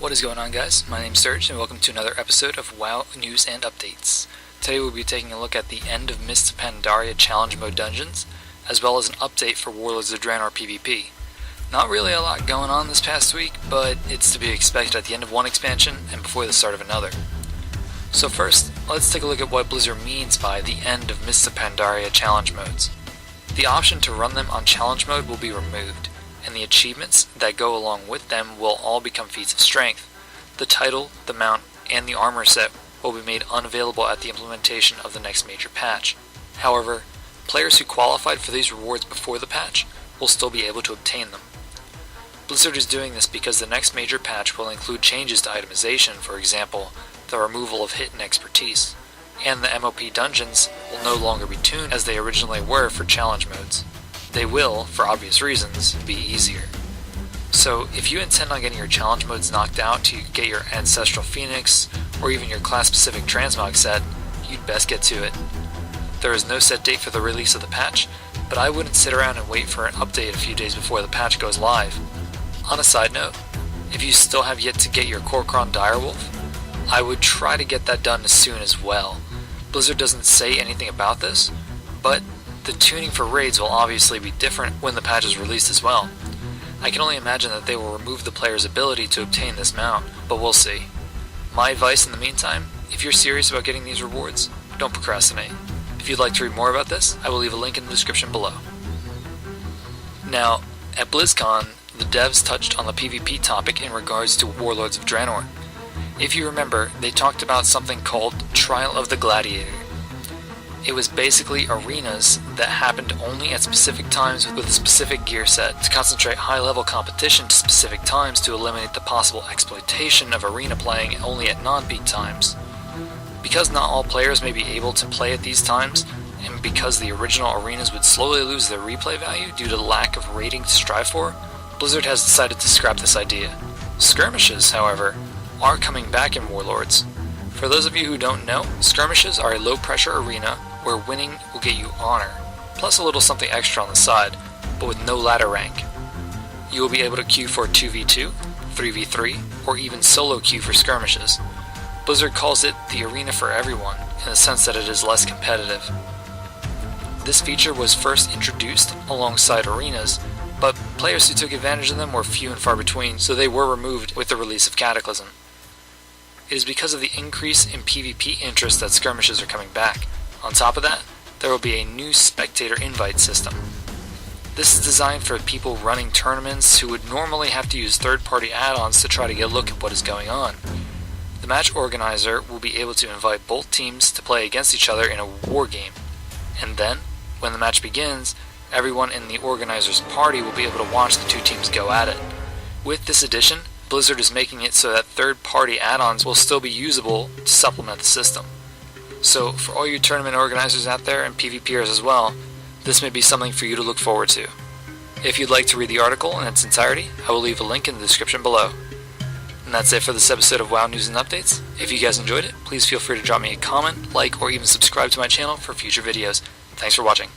What is going on, guys? My name's Serge and welcome to another episode of WoW News and Updates. Today we'll be taking a look at the end of Mists of Pandaria Challenge Mode Dungeons, as well as an update for Warlords of Draenor PvP. Not really a lot going on this past week, but it's to be expected at the end of one expansion and before the start of another. So first, let's take a look at what Blizzard means by the end of Mists of Pandaria Challenge Modes. The option to run them on Challenge Mode will be removed, and the achievements that go along with them will all become feats of strength. The title, the mount, and the armor set will be made unavailable at the implementation of the next major patch. However, players who qualified for these rewards before the patch will still be able to obtain them. Blizzard is doing this because the next major patch will include changes to itemization, for example, the removal of hit and expertise, and the MoP dungeons will no longer be tuned as they originally were for challenge modes. They will, for obvious reasons, be easier. So, if you intend on getting your challenge modes knocked out to get your Ancestral Phoenix, or even your class-specific transmog set, you'd best get to it. There is no set date for the release of the patch, but I wouldn't sit around and wait for an update a few days before the patch goes live. On a side note, if you still have yet to get your Kor'kron Direwolf, I would try to get that done as soon as well. Blizzard doesn't say anything about this, but the tuning for raids will obviously be different when the patch is released as well. I can only imagine that they will remove the player's ability to obtain this mount, but we'll see. My advice in the meantime, if you're serious about getting these rewards, don't procrastinate. If you'd like to read more about this, I will leave a link in the description below. Now, at BlizzCon, the devs touched on the PvP topic in regards to Warlords of Draenor. If you remember, they talked about something called Trial of the Gladiator. It was basically arenas that happened only at specific times with a specific gear set to concentrate high-level competition to specific times to eliminate the possible exploitation of arena playing only at non-peak times. Because not all players may be able to play at these times, and because the original arenas would slowly lose their replay value due to the lack of rating to strive for, Blizzard has decided to scrap this idea. Skirmishes, however, are coming back in Warlords. For those of you who don't know, skirmishes are a low-pressure arena where winning will get you honor, plus a little something extra on the side, but with no ladder rank. You will be able to queue for 2v2, 3v3, or even solo queue for skirmishes. Blizzard calls it the arena for everyone, in the sense that it is less competitive. This feature was first introduced alongside arenas, but players who took advantage of them were few and far between, so they were removed with the release of Cataclysm. It is because of the increase in PvP interest that skirmishes are coming back. On top of that, there will be a new spectator invite system. This is designed for people running tournaments who would normally have to use third-party add-ons to try to get a look at what is going on. The match organizer will be able to invite both teams to play against each other in a war game, and then, when the match begins, everyone in the organizer's party will be able to watch the two teams go at it. With this addition, Blizzard is making it so that third-party add-ons will still be usable to supplement the system. So, for all you tournament organizers out there and PvPers as well, this may be something for you to look forward to. If you'd like to read the article in its entirety, I will leave a link in the description below. And that's it for this episode of WoW News and Updates. If you guys enjoyed it, please feel free to drop me a comment, like, or even subscribe to my channel for future videos. Thanks for watching.